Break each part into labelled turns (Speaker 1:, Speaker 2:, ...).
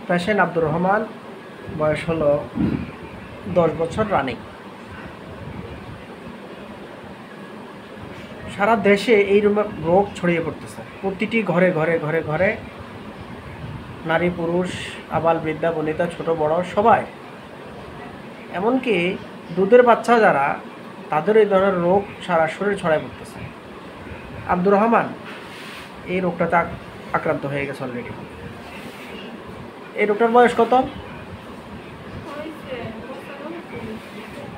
Speaker 1: Patient Abdur Rahman, বয়স হলো 10 বছর রানিং। সারা দেশে এই রোগ ছড়িয়ে পড়তেছে, প্রতিটি ঘরে ঘরে ঘরে ঘরে নারী পুরুষ আবাল বৃদ্ধা বনিতা ছোট বড় সবাই, এমনকি দুধের বাচ্চা যারা, তাদের এই ধরনের রোগ সারা শরীর ছড়ায় পড়তেছে। আব্দুর রহমান এই রোগটাতে আক্রান্ত হয়ে গেছে অলরেডি। এই রোগটার বয়স কত?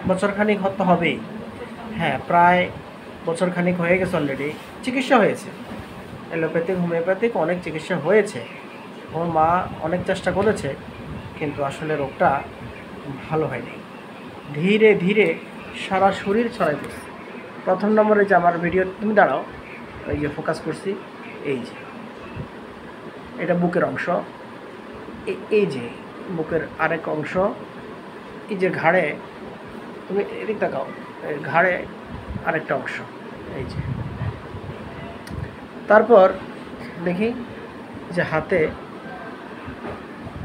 Speaker 1: বছরখানিক হতে হবেই। হ্যাঁ, প্রায় বছরখানিক হয়ে গেছে অলরেডি। চিকিৎসা হয়েছে, অ্যালোপ্যাথিক হোমিওপ্যাথিক অনেক চিকিৎসা হয়েছে। ওর মা অনেক চেষ্টা করেছে, কিন্তু আসলে রোগটা ভালো হয়নি। ধীরে ধীরে সারা শরীর ছড়াই পড়ছে। প্রথম নম্বরে যে আমার ভিডিও, তুমি দাঁড়াও, এই যে ফোকাস করছি, এই যে এটা বুকের অংশ, এই যে বুকের আরেক অংশ, এই যে ঘাড়ে, তুমি এদিক দেখাও, ঘাড়ে আরেকটা অংশ, এই যে। তারপর দেখি যে হাতে,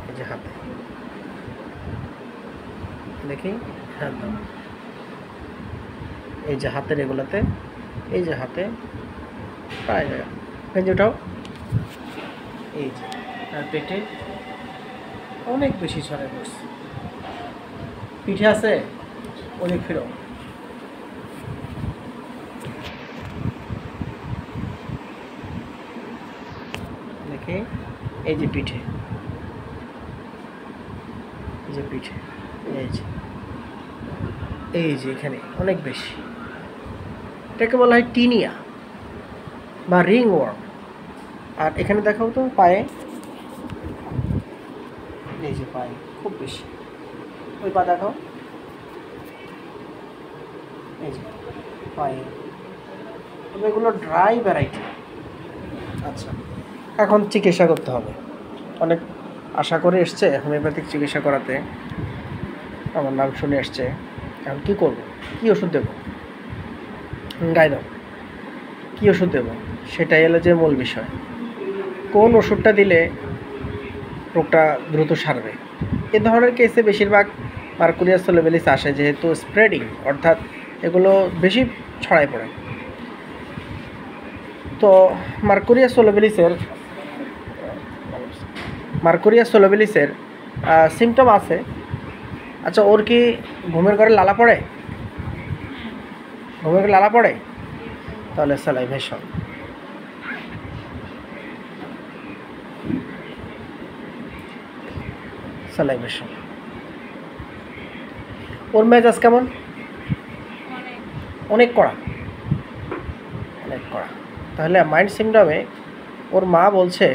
Speaker 1: এই যে হাতে দেখি, হ্যাঁ, এই যে হাতের এগুলোতে, এই যে হাতে প্রায় জায়গা, ওটাও, এই যে আর পেটে অনেক বেশি ছড়ায় পড়ছে। পিঠে আছে, অনেক ফিরো, দেখি এই যে পিঠে, এই যে পিঠে, এই যে এখানে অনেক বেশি। এটাকে বলা হয় টিনিয়া বা রিং ওয়ার্ম। আর এখানে দেখাও তো পায়ে, এই যে পায়ে খুব বেশি, ওই পা দেখাও, এই যে পায়ে। তবে এগুলো ড্রাই ভ্যারাইটি। আচ্ছা, এখন চিকিৎসা করতে হবে। অনেক আশা করে এসছে হোমিওপ্যাথিক চিকিৎসা করাতে, আমার নাম শুনে এসছে। এখন কী করবো, কী ওষুধ দেবো, গায়ে দাও, কী ওষুধ দেবো, সেটাই হলো যে মূল বিষয়। কোন ওষুধটা দিলে রোগটা দ্রুত সারবে। এ ধরনের কেসে বেশিরভাগ মার্কুরিয়াস সোলোভেলিস আসে, যেহেতু স্প্রেডিং, অর্থাৎ এগুলো বেশি ছড়ায় পড়ে। তো মার্কুরিয়াস সোলোভেলিসের সিমটম আছে। আচ্ছা, ওর কি ঘুমের ঘরে লালা পড়ে? ঘুমের ঘরে লালা পড়ে? তাহলে স্যালাইভেশন। ওর মেজাজ কেমন? অনেক কড়া, অনেক কড়া। তাহলে মাইন্ড সিমটমে ওর মা বলছে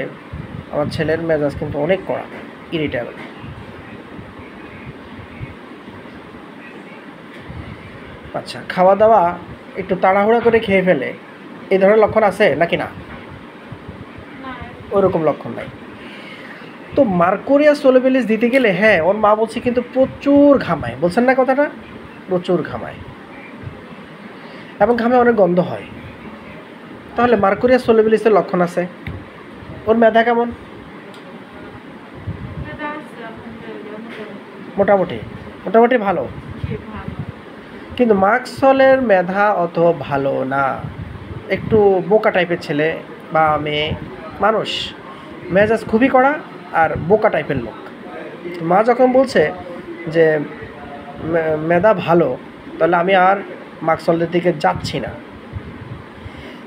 Speaker 1: আমার ছেলের মেজাজ কিন্তু অনেক কড়া, ইরিটেবল। আচ্ছা, খাওয়া দাওয়া একটু তাড়াহুড়া করে খেয়ে ফেলে, এই ধরনের লক্ষণ আছে নাকি না? ওইরকম লক্ষণ নাই। তো মার্কুরিয়াস সোলোভেলিস দিতে গেলে, হ্যাঁ, ওর মা বলছে কিন্তু প্রচুর ঘামায়, বলছেন না কথাটা? প্রচুর ঘামায় এবং ঘামে অনেক গন্ধ হয়। তাহলে মার্কুরিয়াস সোলোভেলিসের লক্ষণ আছে। ওর মেধা কেমন? মোটামুটি, মোটামুটি ভালো। কিন্তু মার্কসলের মেধা অত ভালো না, একটু বোকা টাইপের ছেলে বা মেয়ে মানুষ, মেজাজ খুবই কড়া আর বোকা টাইপের লোক। মা যখন বলছে যে মেধা ভালো, তাহলে আমি আর মার্কসলদের দিকে যাচ্ছি না।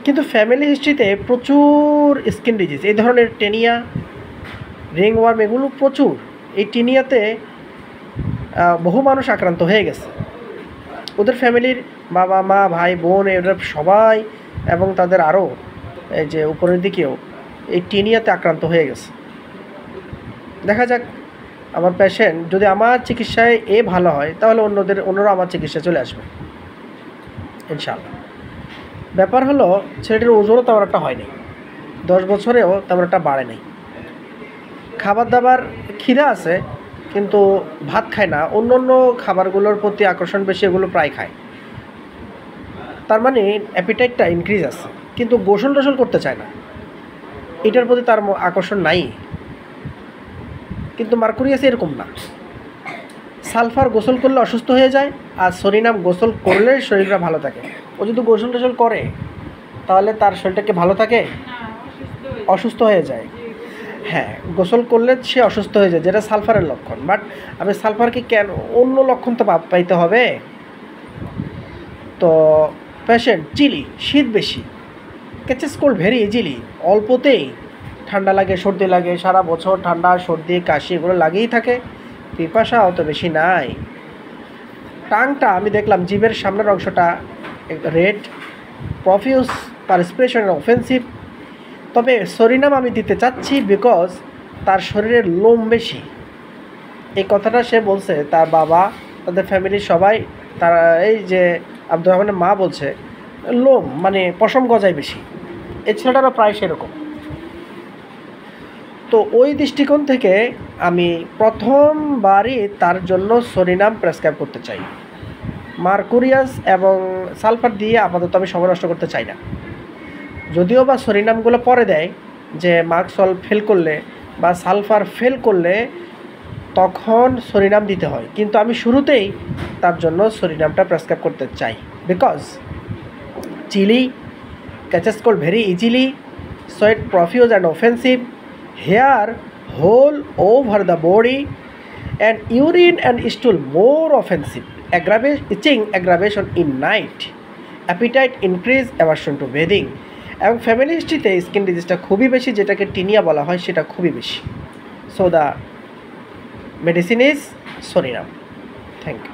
Speaker 1: কিন্তু ফ্যামিলি হিস্ট্রিতে প্রচুর স্কিন ডিজিজ, এই ধরনের টেনিয়া, রিং ওয়ার্ম, এগুলো প্রচুর। এই টেনিয়াতে বহু মানুষ আক্রান্ত হয়ে গেছে। ওদের ফ্যামিলির বাবা মা ভাই বোন এরা সবাই, এবং তাদের আরও এই যে উপরের দিকেও এই টেনিয়াতে আক্রান্ত হয়ে গেছে। দেখা যাক, আমার পেশেন্ট যদি আমার চিকিৎসায় ভালো হয়, তাহলে অন্যরা আমার চিকিৎসায় চলে আসবে ইনশাআল্লাহ। ব্যাপার হলো, ছেলেটির ওজনও তেমন একটা হয়নি, 10 বছরেও তেমন একটা বাড়ে নাই। খাবার দাবার খিদা আছে, কিন্তু ভাত খায় না, অন্য অন্য খাবারগুলোর প্রতি আকর্ষণ বেশি, এগুলো প্রায় খায়। তার মানে অ্যাপিটাইটটা ইনক্রিজ আছে, কিন্তু গোসল টোসল করতে চায় না, এটার প্রতি তার আকর্ষণ নাই। কিন্তু মার্কুরিয়াস এরকম না। সালফার গোসল করলে অসুস্থ হয়ে যায়, আর সরিনাম গোসল করলে শরীরটা ভালো থাকে। ও যদি গোসল টোসল করে তাহলে তার শরীরটাকে ভালো থাকে? অসুস্থ হয়ে যায়। হ্যাঁ, গোসল করলে সে অসুস্থ হয়ে যায়, যেটা সালফারের লক্ষণ। বাট আমি সালফারকে কেন, অন্য লক্ষণ তো পাইতে হবে। তো পেশেন্ট চিলি, শীত বেশি, ক্যাচেস কোল্ড ভেরি ইজিলি, অল্পতেই ঠান্ডা লাগে, সর্দি লাগে, সারা বছর ঠান্ডা সর্দি কাশি এগুলো লাগেই থাকে, পিপাসা অত বেশি নাই। টাংটা আমি দেখলাম জিভের সামনের অংশটা রেড, প্রফিউস পারস্পিরেশন অফেন্সিভ। তবে সরিনাম আমি দিতে চাচ্ছি বিকজ তার শরীরের লোম বেশি। এই কথাটা সে বলছে, তার বাবা, তাদের ফ্যামিলির সবাই, তারা এই যে আব্দুর রহমানের মা বলছে লোম মানে পশম গজায় বেশি। এই ছেলেটারও প্রায় সেরকম। তো ওই দৃষ্টিকোণ থেকে আমি প্রথমবারই তার জন্য সরিনাম প্রেসক্রাইব করতে চাই। মার্কুরিয়াস এবং সালফার দিয়ে আপাতত আমি সময় নষ্ট করতে চাই না। যদিও বা সরিনামগুলো পরে দেয় যে মার্কসল ফেল করলে বা সালফার ফেল করলে তখন সরিনাম দিতে হয়, কিন্তু আমি শুরুতেই তার জন্য সরিনামটা প্রেসক্রাইব করতে চাই because chilly, catches cold very easily, sweat profuse and offensive, hair whole over the body, and urine and stool more offensive, itching aggravation in night, appetite increase, aversion to bathing. এবং family হিস্ট্রিতে skin ডিজিজটা খুবই বেশি, যেটাকে tinea বলা হয়, সেটা খুবই বেশি। So the medicine is psorinum. Thank you.